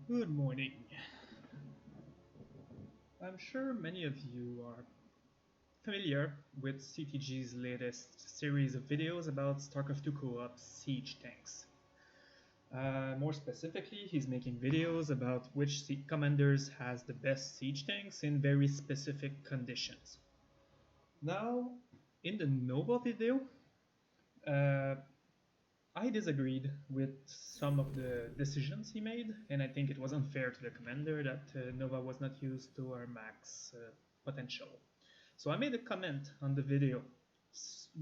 Good morning. I'm sure many of you are familiar with CTG's latest series of videos about Starcraft 2 co-op siege tanks. More specifically, he's making videos about which commanders has the best siege tanks in very specific conditions. Now, in the Nova video, uh, I disagreed with some of the decisions he made, and I think it was unfair to the commander that Nova was not used to her max potential. So I made a comment on the video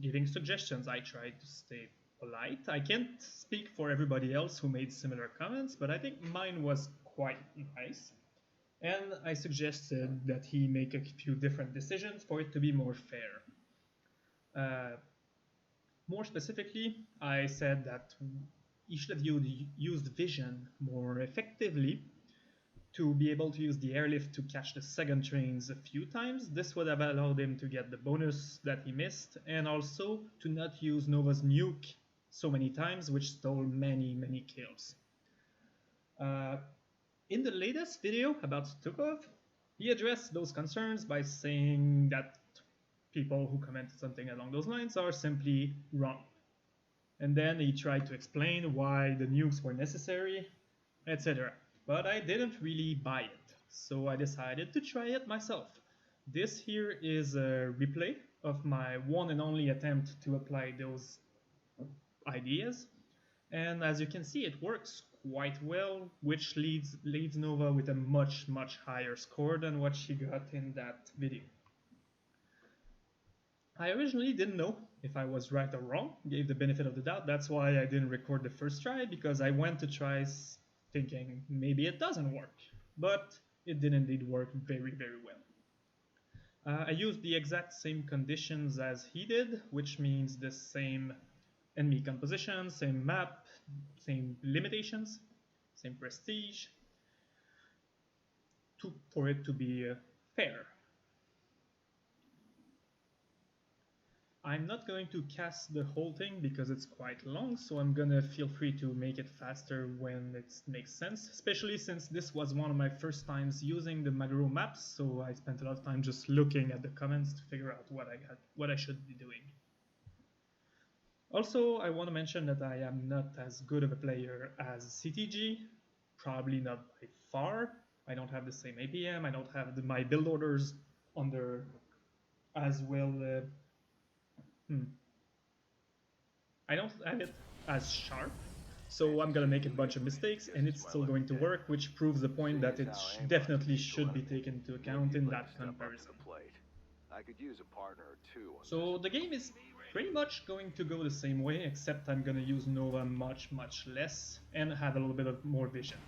giving suggestions. I tried to stay polite. I can't speak for everybody else who made similar comments, but I think mine was quite nice. And I suggested that he make a few different decisions for it to be more fair. Uh, More specifically, I said that he should have used vision more effectively to be able to use the airlift to catch the second trains a few times. This would have allowed him to get the bonus that he missed, and also to not use Nova's nuke so many times, which stole many kills. In the latest video about Stukov, he addressed those concerns by saying that people who commented something along those lines are simply wrong. And then he tried to explain why the nukes were necessary, etc. But I didn't really buy it, so I decided to try it myself. This here is a replay of my one and only attempt to apply those ideas, and as you can see it works quite well, which leaves Nova with a much higher score than what she got in that video. I originally didn't know if I was right or wrong, gave the benefit of the doubt. That's why I didn't record the first try, because I went to try thinking maybe it doesn't work. But it did indeed work very well. I used the exact same conditions as he did, which means the same enemy composition, same map, same limitations, same prestige, for it to be fair. I'm not going to cast the whole thing because it's quite long, so I'm gonna feel free to make it faster when it makes sense, especially since this was one of my first times using the Magro maps, so I spent a lot of time just looking at the comments to figure out what I should be doing. Also, I want to mention that I am not as good of a player as CTG, probably not by far. I don't have the same APM, I don't have my build orders under as well. I don't have it as sharp, so I'm gonna make a bunch of mistakes, and it's still going to work, which proves the point that it definitely should be taken into account in that comparison. I could use a partner or two. So the game is pretty much going to go the same way, except I'm gonna use Nova much less and have a little bit of more vision.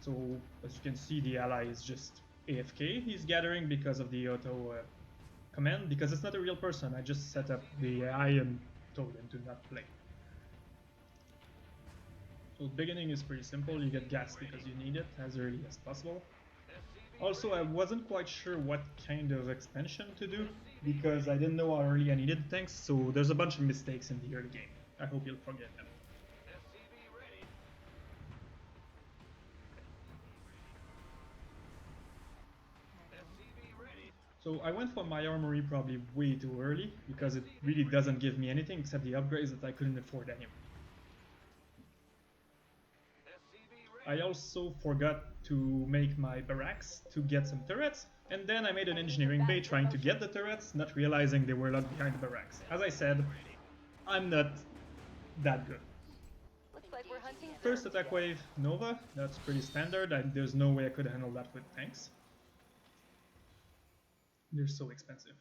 So as you can see, the ally is just AFK. He's gathering because of the auto command, because it's not a real person. I just set up the AI and told him to not play. So the beginning is pretty simple. You get gas because you need it as early as possible. Also, I wasn't quite sure what kind of expansion to do, because I didn't know how early I needed tanks, so there's a bunch of mistakes in the early game. I hope you'll forget them. So I went for my armory probably way too early, because it really doesn't give me anything except the upgrades that I couldn't afford anyway. I also forgot to make my barracks to get some turrets, and then I made an engineering bay trying to get the turrets, not realizing they were not behind the barracks. As I said, I'm not that good. First attack wave, Nova, that's pretty standard. There's no way I could handle that with tanks. They're so expensive.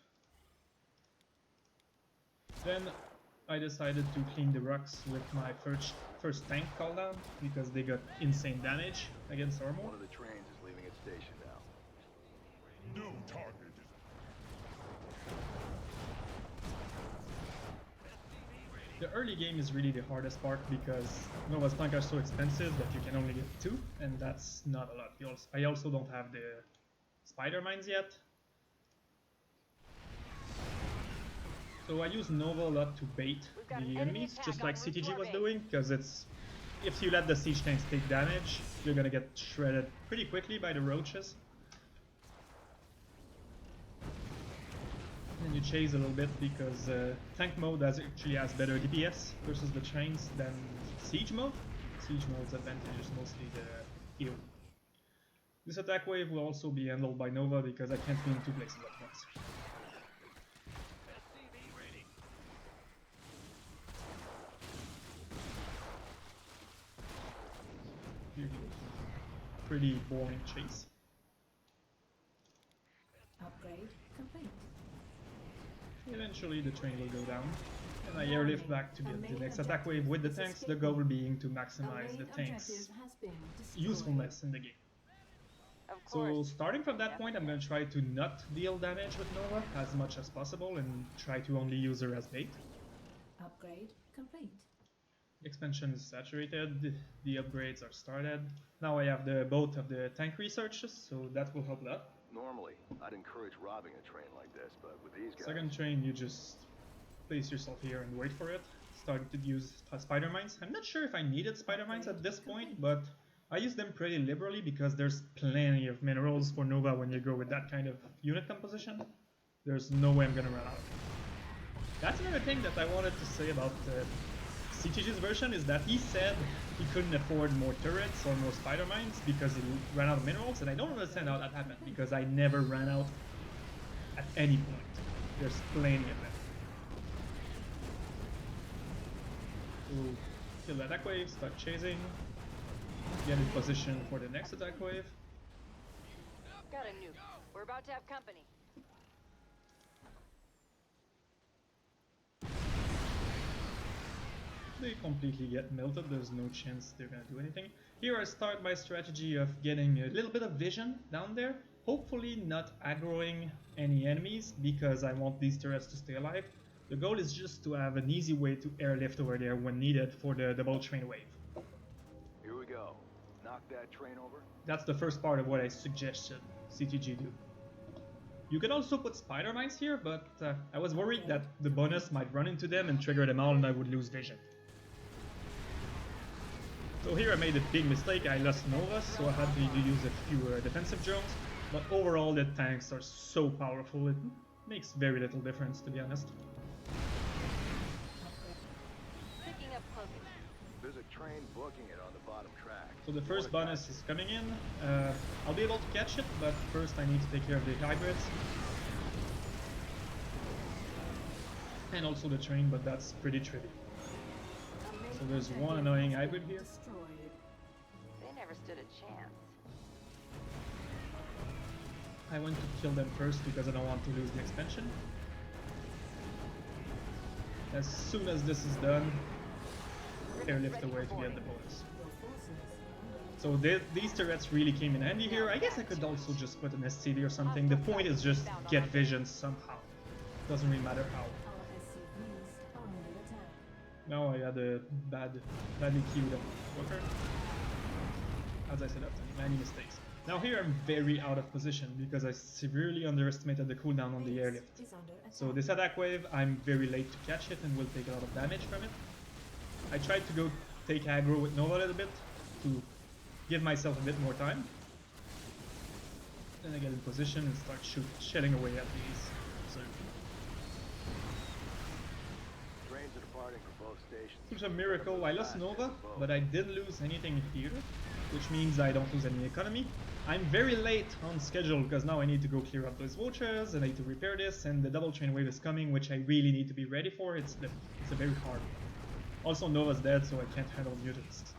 Then I decided to clean the rocks with my first tank calldown, because they got insane damage against armor. One of the trains is leaving its station now. No target. The early game is really the hardest part, because Nova's tanks are so expensive that you can only get 2, and that's not a lot. I also don't have the spider mines yet. So I use Nova a lot to bait the enemies, just like CTG was doing, because it's if you let the siege tanks take damage, you're gonna get shredded pretty quickly by the roaches. And you chase a little bit because tank mode actually has better DPS versus the trains than siege mode. Siege mode's advantage is mostly the heal. This attack wave will also be handled by Nova because I can't be in two places at once. Pretty boring chase. Upgrade complete. Eventually the train will go down, and I airlift back to get the next attack wave with the tanks, the goal being to maximize the tanks' usefulness in the game. So starting from that point, I'm going to try to not deal damage with Nova as much as possible and try to only use her as bait. Upgrade complete. Expansion is saturated, the upgrades are started. Now I have the both of the tank researches, so that will help a lot. Normally, I'd encourage robbing a train like this, but with these guys... Second train, you just place yourself here and wait for it. Starting to use spider mines. I'm not sure if I needed spider mines at this point, but I use them pretty liberally because there's plenty of minerals for Nova when you go with that kind of unit composition. There's no way I'm gonna run out. That's another thing that I wanted to say about CTG's version is that he said he couldn't afford more turrets or more spider mines because he ran out of minerals, and I don't understand how that happened because I never ran out at any point. There's plenty of them. So kill the attack wave, start chasing, get in position for the next attack wave. Got a nuke. We're about to have company. They completely get melted, there's no chance they're gonna do anything. Here I start my strategy of getting a little bit of vision down there, hopefully not aggroing any enemies because I want these turrets to stay alive. The goal is just to have an easy way to airlift over there when needed for the double train wave. Here we go. Knock that train over. That's the first part of what I suggested CTG do. You could also put spider mines here, but I was worried that the bonus might run into them and trigger them all and I would lose vision. So here I made a big mistake, I lost Nova, so I had to use a few defensive drones, but overall the tanks are so powerful, it makes very little difference to be honest. Picking up clothing. There's a train booking it on the bottom track. So the first bonus is coming in, I'll be able to catch it, but first I need to take care of the hybrids. And also the train, but that's pretty trivial. So there's one annoying hybrid here. They never stood a chance. I want to kill them first because I don't want to lose the expansion. As soon as this is done, airlift away to get the bonus. So these turrets really came in handy here. I guess I could also just put an SCD or something. The point is just get vision somehow. Doesn't really matter how. Now I had a badly queued up worker. As I said, after many mistakes. Now here I'm very out of position because I severely underestimated the cooldown on the airlift. So this attack wave, I'm very late to catch it and will take a lot of damage from it. I tried to go take aggro with Nova a little bit to give myself a bit more time. Then I get in position and start shelling away at these. So Trains are departing for both stations. it's a miracle, I lost Nova, but I didn't lose anything here, which means I don't lose any economy. I'm very late on schedule because now I need to go clear up those vultures and I need to repair this, and the double train wave is coming, which I really need to be ready for. It's a very hard one. Also Nova's dead, so I can't handle mutants.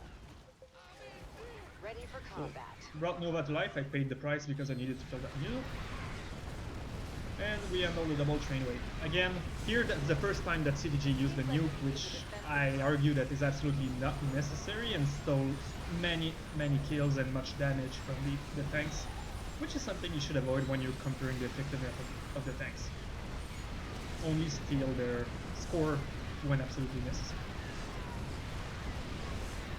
Ready for combat. Brought Nova to life, I paid the price because I needed to kill that mule. And we handle the double train wave. Again, here that's the first time that CTG used the nuke, which I argue that is absolutely not necessary and stole many kills and much damage from the tanks, which is something you should avoid when you're comparing the effectiveness of the tanks. Only steal their score when absolutely necessary.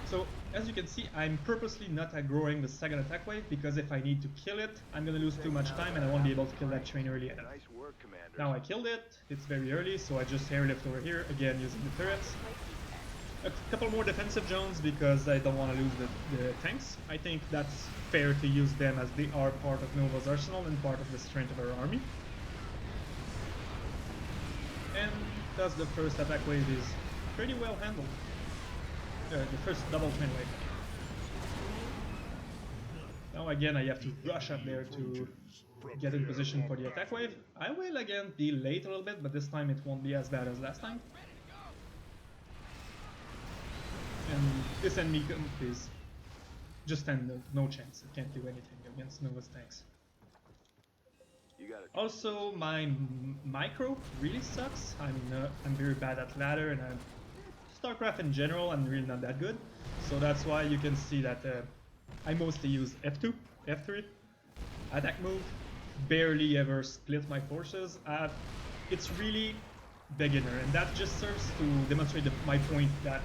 So, as you can see, I'm purposely not aggroing the second attack wave because if I need to kill it, I'm gonna lose too much time and I won't be able to kill that train early enough. Nice work, Commander. Now I killed it, it's very early, so I just airlift over here, again using the turrets. a couple more defensive zones because I don't want to lose the tanks. I think that's fair to use them as they are part of Nova's arsenal and part of the strength of our army. And thus the first attack wave is pretty well handled. The first double train wave. Now again I have to rush up there to get in position for the attack wave. I will again be late a little bit, but this time it won't be as bad as last time. And this enemy is just stand no chance. It can't do anything against Nova's tanks. Also, my micro really sucks. I'm very bad at ladder, and Starcraft in general, I'm really not that good. So that's why you can see that I mostly use F2, F3, attack move, barely ever split my forces. It's really beginner, and that just serves to demonstrate my point that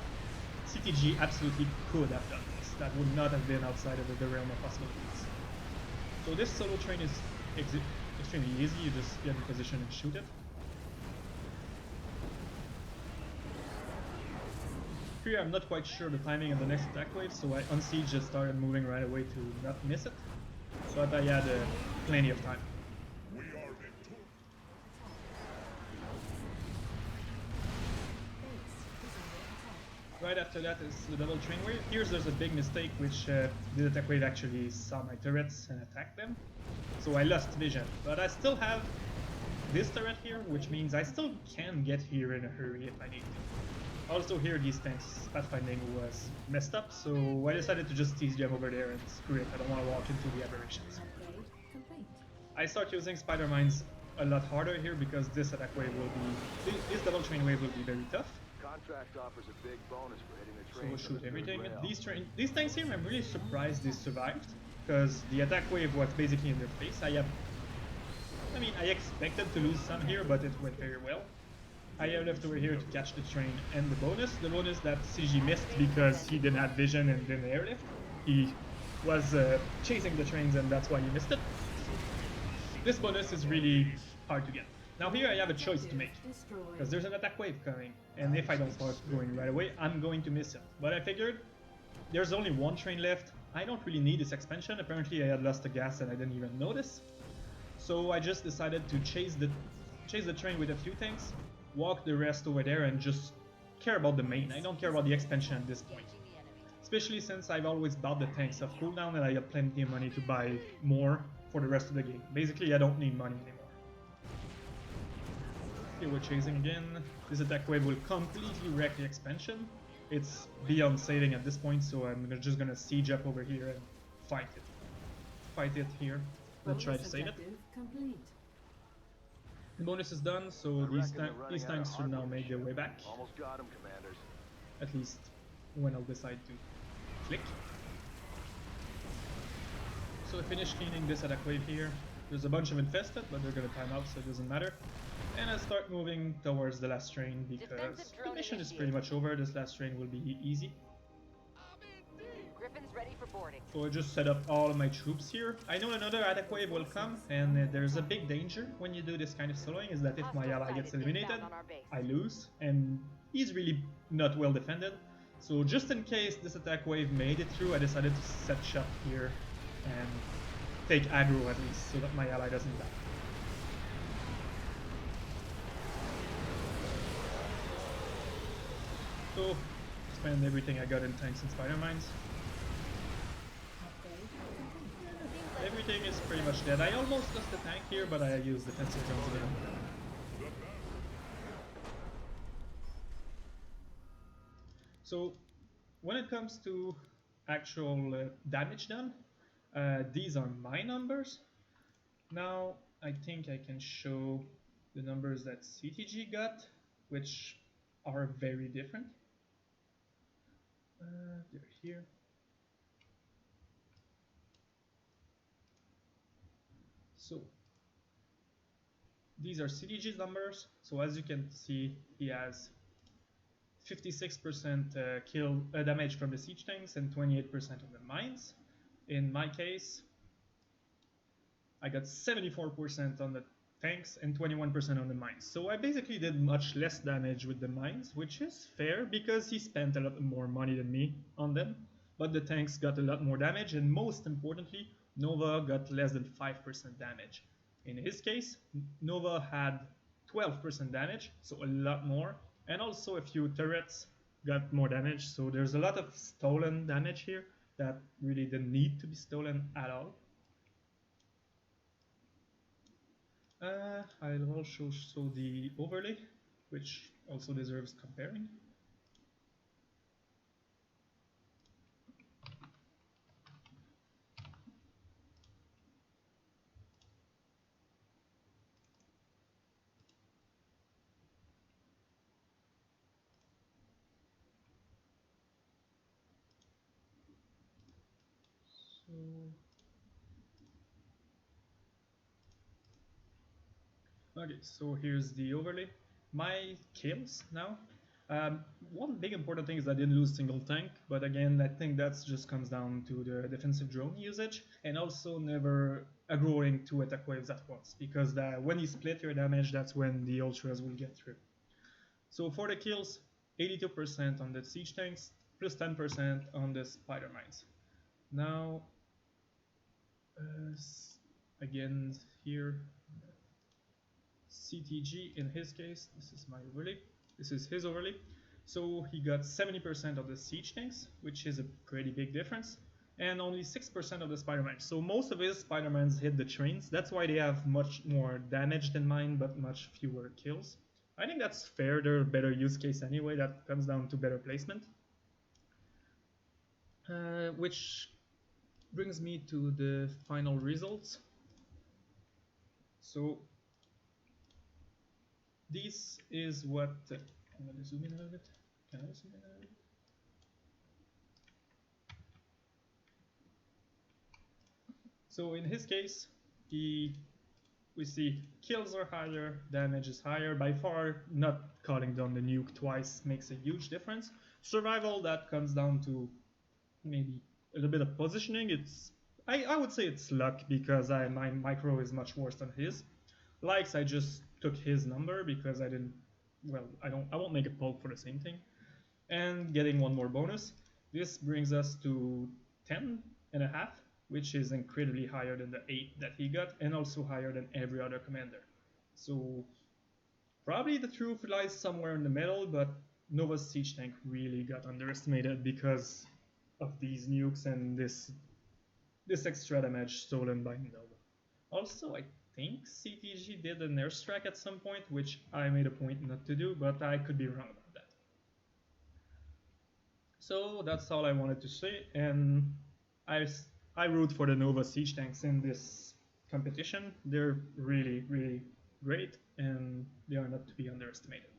CTG absolutely could have done this. That would not have been outside of the realm of possibilities. So this solo train is extremely easy. You just get in position and shoot it. Here I'm not quite sure the timing of the next attack wave, so I on siege just started moving right away to not miss it. But I had plenty of time. We are victorious. Right after that is the double train wave. Here's there's a big mistake, which the attack wave actually saw my turrets and attacked them. So I lost vision, but I still have this turret here, which means I still can get here in a hurry if I need to. Also here these tanks pathfinding was messed up, so I decided to just tease them over there and screw it, I don't want to walk into the aberrations. Upgrade complete. I start using spider mines a lot harder here because this attack wave will be, this double train wave will be very tough. Contract offers a big bonus for hitting the So train. we'll shoot everything. Rail. These tanks here, I'm really surprised they survived, because the attack wave was basically in their face. I expected to lose some here, but it went very well. I have left over here to catch the train and the bonus. The bonus that CG missed because he didn't have vision and didn't airlift. He was chasing the trains and that's why he missed it. This bonus is really hard to get. Now here I have a choice to make, because there's an attack wave coming, and if I don't start going right away, I'm going to miss it. But I figured there's only one train left. I don't really need this expansion. Apparently I had lost the gas and I didn't even notice. So I just decided to chase the train with a few tanks, walk the rest over there and just care about the main. I don't care about the expansion at this point. Especially since I've always bought the tanks of cooldown and I have plenty of money to buy more for the rest of the game. Basically I don't need money anymore. Okay, we're chasing again. This attack wave will completely wreck the expansion. It's beyond saving at this point, so I'm just gonna siege up over here and fight it. Fight it here. Let's try to save it. Complete. The bonus is done, so these tanks should now make their way back. Almost got him, commanders. At least when I'll decide to click. So I finished cleaning this attack wave here. There's a bunch of infested, but they're gonna time out, so it doesn't matter. And I start moving towards the last train because the mission is pretty much over. This last train will be easy. Griffin's ready for boarding. So I just set up all of my troops here. I know another attack wave will come, and there's a big danger when you do this kind of soloing, is that if my ally gets eliminated, I lose, and he's really not well defended. So just in case this attack wave made it through, I decided to set shop here and take aggro at least, so that my ally doesn't die. So, spend everything I got in tanks and spider mines. Everything is pretty much dead. I almost lost the tank here, but I used defensive zones again. So, when it comes to actual damage done, these are my numbers. Now, I think I can show the numbers that CTG got, which are very different. They're here. So these are CTG's numbers. So as you can see, he has 56% damage from the siege tanks and 28% of the mines. In my case, I got 74% on the tanks and 21% on the mines. So I basically did much less damage with the mines, which is fair because he spent a lot more money than me on them. But the tanks got a lot more damage, and most importantly, Nova got less than 5% damage. In his case, Nova had 12% damage, so a lot more, and also a few turrets got more damage, so there's a lot of stolen damage here that really didn't need to be stolen at all. I'll also show the overlay, which also deserves comparing. Okay, so here's the overlay. My kills now. One big important thing is I didn't lose single tank, but again, I think that just comes down to the defensive drone usage and also never aggroing 2 attack waves at once, because when you split your damage, that's when the ultras will get through. So for the kills, 82% on the siege tanks, plus 10% on the spider mines. Now, again here, CTG in his case, this is my overlay, this is his overlay. So he got 70% of the siege tanks, which is a pretty big difference, and only 6% of the Spider-Mans. So most of his Spider-Mans hit the trains, that's why they have much more damage than mine, but much fewer kills. I think that's fair, they're a better use case anyway, that comes down to better placement. Which brings me to the final results. So this is what, I'm going to zoom in a little bit. Can I zoom in a little bit? So in his case, we see kills are higher, damage is higher. By far, not calling down the nuke twice makes a huge difference. Survival, that comes down to maybe a little bit of positioning. I would say it's luck because my micro is much worse than his. Likes, I just took his number because I won't make a poll for the same thing. And getting one more bonus. This brings us to 10.5, which is incredibly higher than the 8 that he got, and also higher than every other commander. So probably the truth lies somewhere in the middle, but Nova's siege tank really got underestimated because of these nukes and this extra damage stolen by Nova. Also, I think CTG did an airstrike at some point, which I made a point not to do, but I could be wrong about that. So that's all I wanted to say, and I root for the Nova siege tanks in this competition. They're really, really great, and they are not to be underestimated.